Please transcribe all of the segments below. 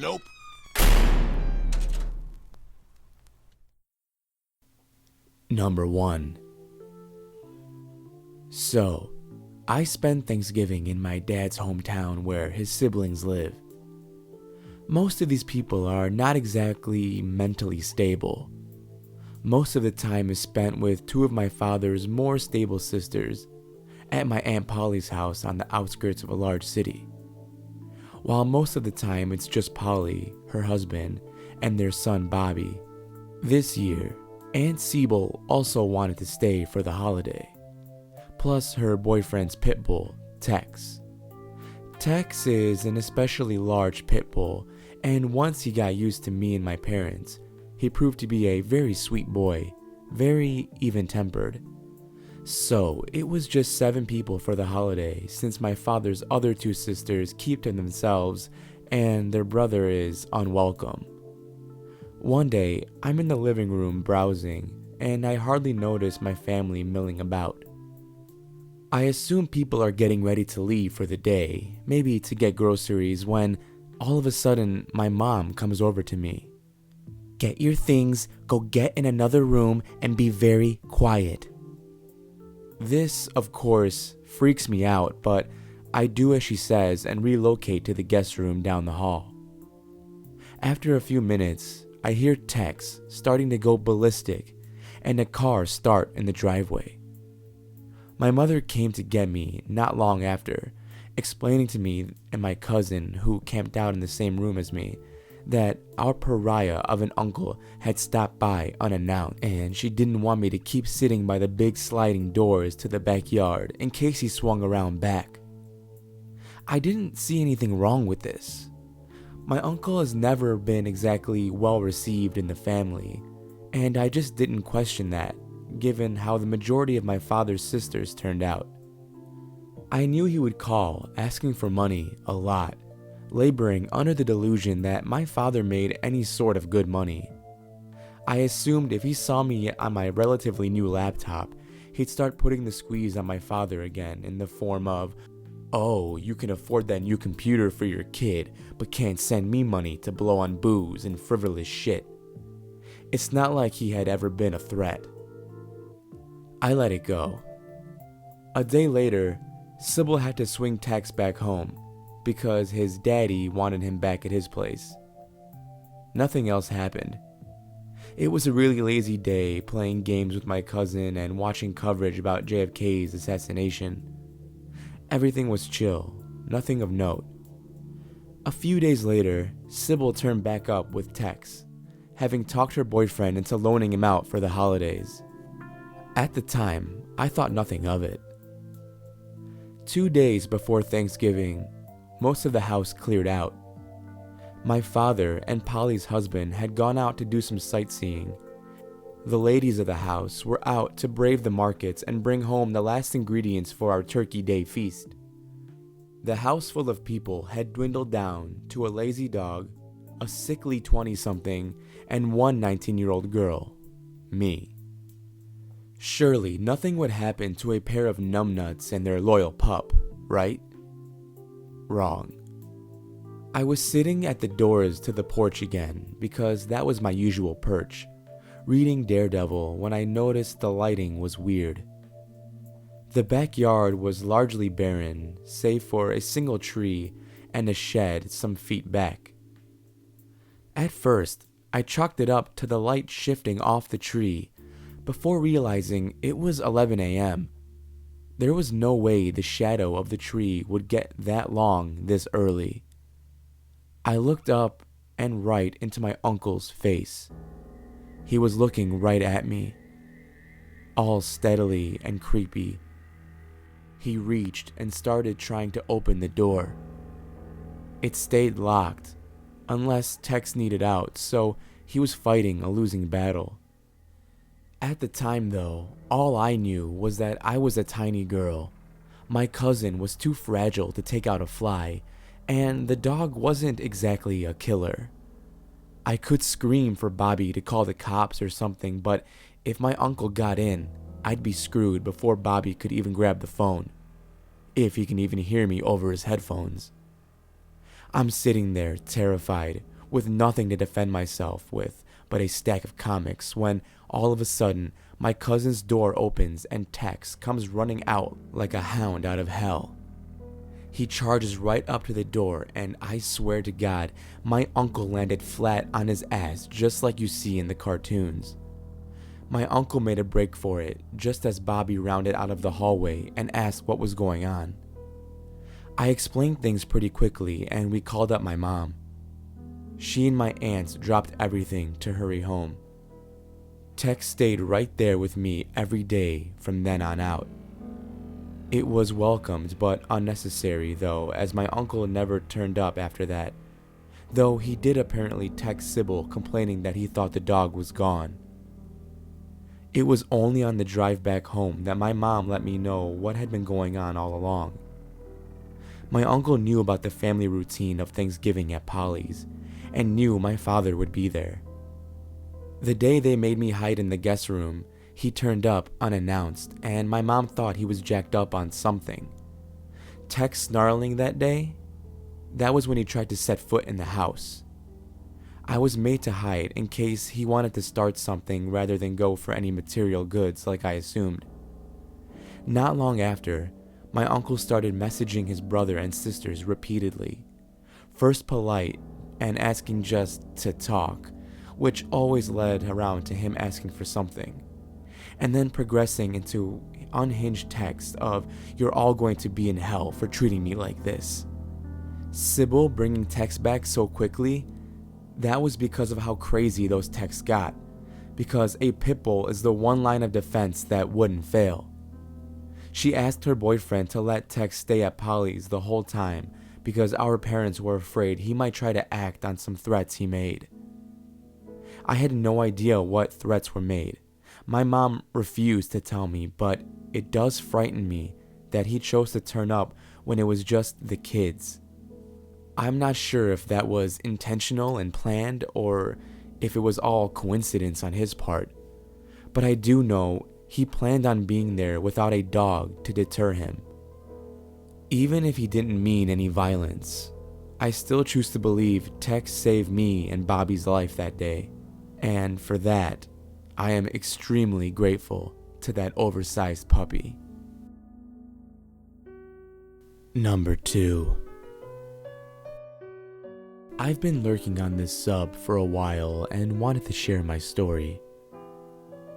Nope. Number 1. So, I spend Thanksgiving in my dad's hometown where his siblings live. Most of these people are not exactly mentally stable. Most of the time is spent with two of my father's more stable sisters at my Aunt Polly's house on the outskirts of a large city. While most of the time it's just Polly, her husband, and their son Bobby. This year, Aunt Siebel also wanted to stay for the holiday, plus her boyfriend's pit bull, Tex. Tex is an especially large pit bull, and once he got used to me and my parents, he proved to be a very sweet boy, very even-tempered. So, it was just 7 people for the holiday since my father's other 2 sisters keep to themselves and their brother is unwelcome. One day, I'm in the living room browsing and I hardly notice my family milling about. I assume people are getting ready to leave for the day, maybe to get groceries, when all of a sudden my mom comes over to me. "Get your things, go get in another room, and be very quiet." This, of course, freaks me out, but I do as she says and relocate to the guest room down the hall. After a few minutes, I hear Tex starting to go ballistic and a car start in the driveway. My mother came to get me not long after, explaining to me and my cousin, who camped out in the same room as me, that our pariah of an uncle had stopped by unannounced, and she didn't want me to keep sitting by the big sliding doors to the backyard in case he swung around back. I didn't see anything wrong with this. My uncle has never been exactly well received in the family, and I just didn't question that, given how the majority of my father's sisters turned out. I knew he would call, asking for money a lot, laboring under the delusion that my father made any sort of good money. I assumed if he saw me on my relatively new laptop, he'd start putting the squeeze on my father again in the form of, "Oh, you can afford that new computer for your kid, but can't send me money to blow on booze and frivolous shit." It's not like he had ever been a threat. I let it go. A day later, Sybil had to swing Tex back home because his daddy wanted him back at his place. Nothing else happened. It was a really lazy day, playing games with my cousin and watching coverage about JFK's assassination. Everything was chill, nothing of note. A few days later, Sybil turned back up with Tex, having talked her boyfriend into loaning him out for the holidays. At the time, I thought nothing of it. 2 days before Thanksgiving, most of the house cleared out. My father and Polly's husband had gone out to do some sightseeing. The ladies of the house were out to brave the markets and bring home the last ingredients for our Turkey Day feast. The house full of people had dwindled down to a lazy dog, a sickly 20-something, and one 19-year-old girl, me. Surely nothing would happen to a pair of numbnuts and their loyal pup, right? Wrong. I was sitting at the doors to the porch again because that was my usual perch, reading Daredevil when I noticed the lighting was weird. The backyard was largely barren, save for a single tree and a shed some feet back. At first, I chalked it up to the light shifting off the tree, before realizing it was 11 a.m. There was no way the shadow of the tree would get that long this early. I looked up and right into my uncle's face. He was looking right at me, all steadily and creepy. He reached and started trying to open the door. It stayed locked, unless Tex needed out, so he was fighting a losing battle. At the time though, all I knew was that I was a tiny girl. My cousin was too fragile to take out a fly, and the dog wasn't exactly a killer. I could scream for Bobby to call the cops or something, but if my uncle got in, I'd be screwed before Bobby could even grab the phone, if he can even hear me over his headphones. I'm sitting there, terrified, with nothing to defend myself with but a stack of comics, when all of a sudden, my cousin's door opens and Tex comes running out like a hound out of hell. He charges right up to the door, and I swear to God, my uncle landed flat on his ass just like you see in the cartoons. My uncle made a break for it just as Bobby rounded out of the hallway and asked what was going on. I explained things pretty quickly, and we called up my mom. She and my aunts dropped everything to hurry home. Tex stayed right there with me every day from then on out. It was welcomed but unnecessary though, as my uncle never turned up after that, though he did apparently text Sybil complaining that he thought the dog was gone. It was only on the drive back home that my mom let me know what had been going on all along. My uncle knew about the family routine of Thanksgiving at Polly's, and knew my father would be there. The day they made me hide in the guest room, he turned up unannounced, and my mom thought he was jacked up on something. Tex snarling that day? That was when he tried to set foot in the house. I was made to hide in case he wanted to start something rather than go for any material goods like I assumed. Not long after, my uncle started messaging his brother and sisters repeatedly. First polite and asking just to talk, which always led around to him asking for something, and then progressing into unhinged texts of "you're all going to be in hell for treating me like this." Sybil bringing texts back so quickly, that was because of how crazy those texts got, because a pit bull is the one line of defense that wouldn't fail. She asked her boyfriend to let Tex stay at Polly's the whole time because our parents were afraid he might try to act on some threats he made. I had no idea what threats were made. My mom refused to tell me, but it does frighten me that he chose to turn up when it was just the kids. I'm not sure if that was intentional and planned or if it was all coincidence on his part, but I do know he planned on being there without a dog to deter him. Even if he didn't mean any violence, I still choose to believe Tex saved me and Bobby's life that day, and for that, I am extremely grateful to that oversized puppy. Number 2. I've been lurking on this sub for a while and wanted to share my story.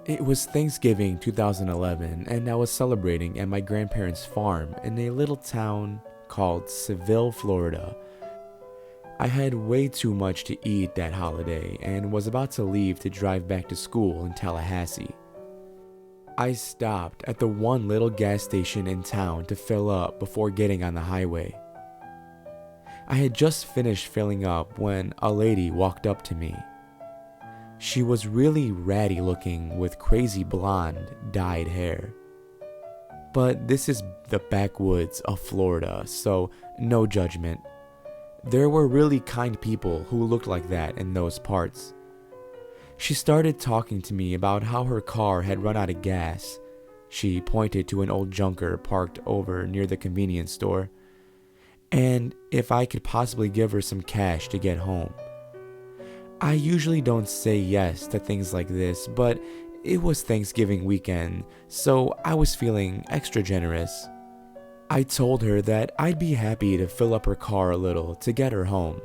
It was Thanksgiving 2011, and I was celebrating at my grandparents' farm in a little town called Seville, Florida. I had way too much to eat that holiday and was about to leave to drive back to school in Tallahassee. I stopped at the one little gas station in town to fill up before getting on the highway. I had just finished filling up when a lady walked up to me. She was really ratty looking with crazy blonde, dyed hair. But this is the backwoods of Florida, so no judgment. There were really kind people who looked like that in those parts. She started talking to me about how her car had run out of gas. She pointed to an old junker parked over near the convenience store, and if I could possibly give her some cash to get home. I usually don't say yes to things like this, but it was Thanksgiving weekend, so I was feeling extra generous. I told her that I'd be happy to fill up her car a little to get her home.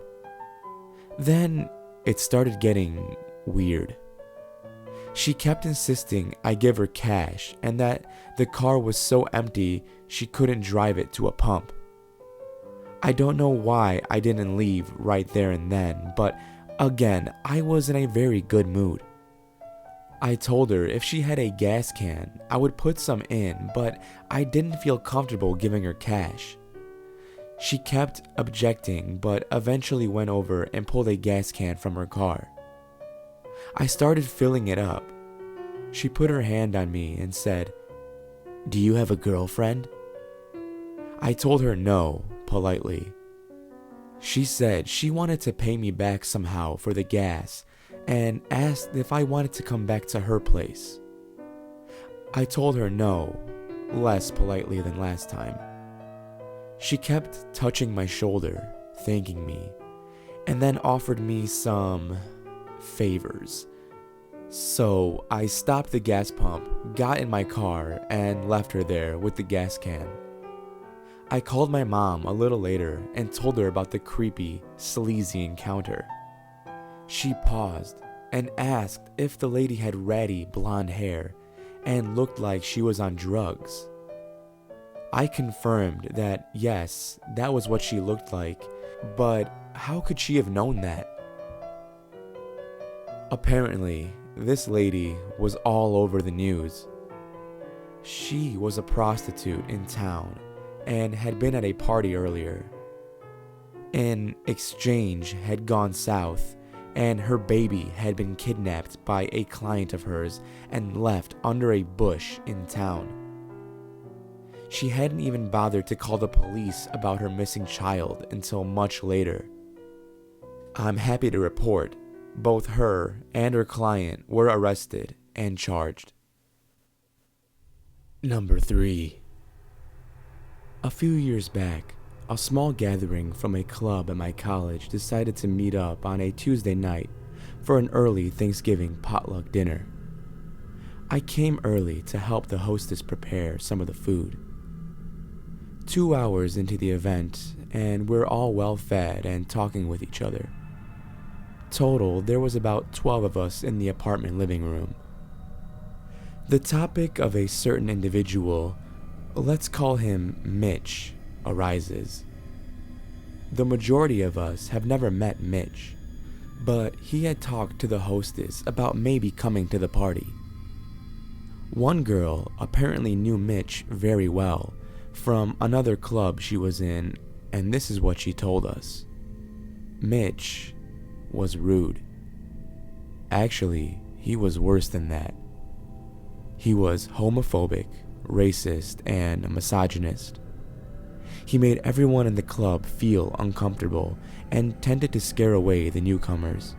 Then it started getting weird. She kept insisting I give her cash and that the car was so empty she couldn't drive it to a pump. I don't know why I didn't leave right there and then, but again, I was in a very good mood. I told her if she had a gas can, I would put some in, but I didn't feel comfortable giving her cash. She kept objecting, but eventually went over and pulled a gas can from her car. I started filling it up. She put her hand on me and said, "Do you have a girlfriend?" I told her no, politely. She said she wanted to pay me back somehow for the gas and asked if I wanted to come back to her place. I told her no, less politely than last time. She kept touching my shoulder, thanking me, and then offered me some favors. So I stopped the gas pump, got in my car, and left her there with the gas can. I called my mom a little later and told her about the creepy, sleazy encounter. She paused and asked if the lady had ratty blonde hair and looked like she was on drugs. I confirmed that yes, that was what she looked like, but how could she have known that? Apparently, this lady was all over the news. She was a prostitute in town and had been at a party earlier. An exchange had gone south, and her baby had been kidnapped by a client of hers and left under a bush in town. She hadn't even bothered to call the police about her missing child until much later. I'm happy to report both her and her client were arrested and charged. Number 3. A few years back, a small gathering from a club at my college decided to meet up on a Tuesday night for an early Thanksgiving potluck dinner. I came early to help the hostess prepare some of the food. 2 hours into the event, and we're all well fed and talking with each other. Total, there was about 12 of us in the apartment living room. The topic of a certain individual, let's call him Mitch, arises. The majority of us have never met Mitch, but he had talked to the hostess about maybe coming to the party. One girl apparently knew Mitch very well from another club she was in, and this is what she told us. Mitch was rude. Actually, he was worse than that. He was homophobic, racist, and misogynist. He made everyone in the club feel uncomfortable and tended to scare away the newcomers.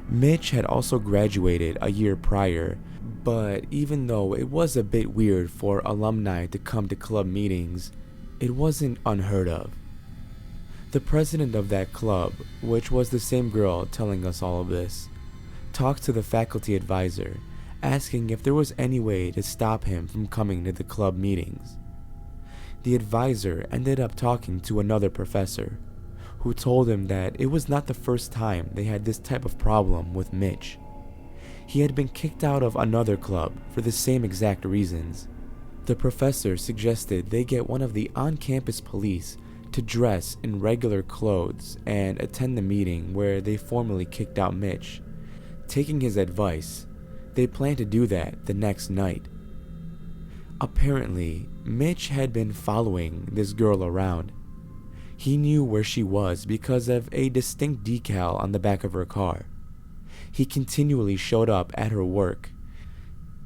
Mitch had also graduated a year prior, but even though it was a bit weird for alumni to come to club meetings, it wasn't unheard of. The president of that club, which was the same girl telling us all of this, talked to the faculty advisor, asking if there was any way to stop him from coming to the club meetings. The advisor ended up talking to another professor, who told him that it was not the first time they had this type of problem with Mitch. He had been kicked out of another club for the same exact reasons. The professor suggested they get one of the on-campus police to dress in regular clothes and attend the meeting where they formally kicked out Mitch. Taking his advice, they planned to do that the next night. Apparently, Mitch had been following this girl around. He knew where she was because of a distinct decal on the back of her car. He continually showed up at her work.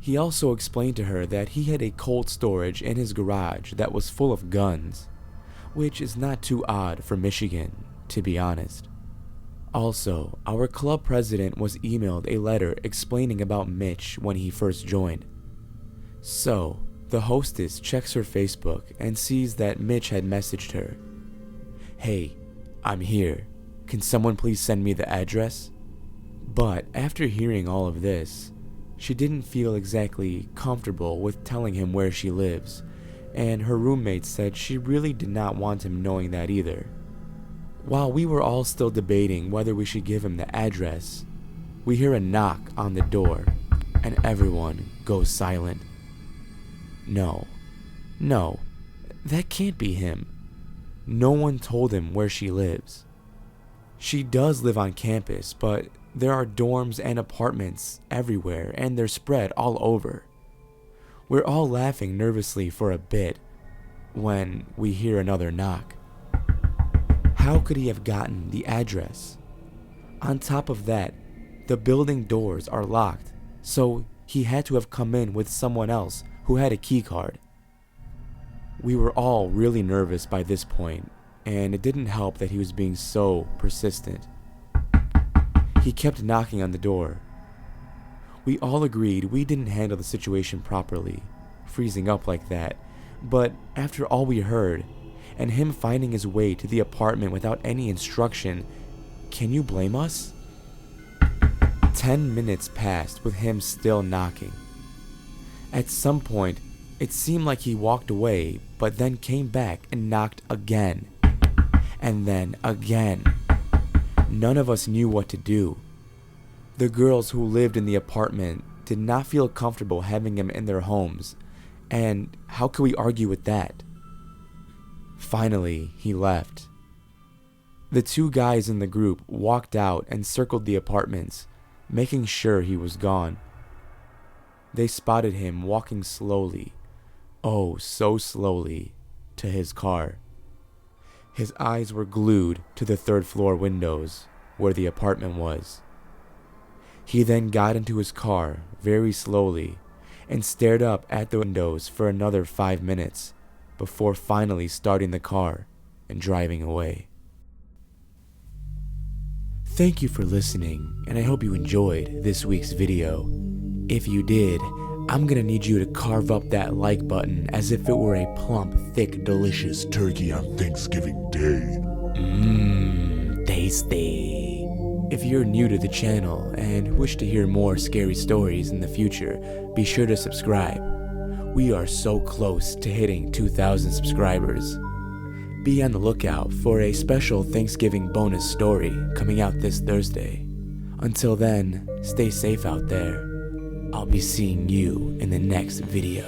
He also explained to her that he had a cold storage in his garage that was full of guns, which is not too odd for Michigan, to be honest. Also, our club president was emailed a letter explaining about Mitch when he first joined. So, the hostess checks her Facebook and sees that Mitch had messaged her. "Hey, I'm here. Can someone please send me the address?" But after hearing all of this, she didn't feel exactly comfortable with telling him where she lives, and her roommate said she really did not want him knowing that either. While we were all still debating whether we should give him the address, we hear a knock on the door, and everyone goes silent. No, that can't be him. No one told him where she lives. She does live on campus, but there are dorms and apartments everywhere, and they're spread all over. We're all laughing nervously for a bit when we hear another knock. How could he have gotten the address? On top of that, the building doors are locked, so he had to have come in with someone else who had a key card. We were all really nervous by this point, and it didn't help that he was being so persistent. He kept knocking on the door. We all agreed we didn't handle the situation properly, freezing up like that, but after all we heard, and him finding his way to the apartment without any instruction, can you blame us? 10 minutes passed with him still knocking. At some point, it seemed like he walked away, but then came back and knocked again. And then again. None of us knew what to do. The girls who lived in the apartment did not feel comfortable having him in their homes, and how could we argue with that? Finally, he left. The two guys in the group walked out and circled the apartments, making sure he was gone. They spotted him walking slowly, oh so slowly, to his car. His eyes were glued to the third-floor windows where the apartment was. He then got into his car very slowly and stared up at the windows for another 5 minutes before finally starting the car and driving away. Thank you for listening, and I hope you enjoyed this week's video. If you did, I'm gonna need you to carve up that like button as if it were a plump, thick, delicious turkey on Thanksgiving Day. Tasty. If you're new to the channel and wish to hear more scary stories in the future, be sure to subscribe. We are so close to hitting 2,000 subscribers. Be on the lookout for a special Thanksgiving bonus story coming out this Thursday. Until then, stay safe out there. I'll be seeing you in the next video.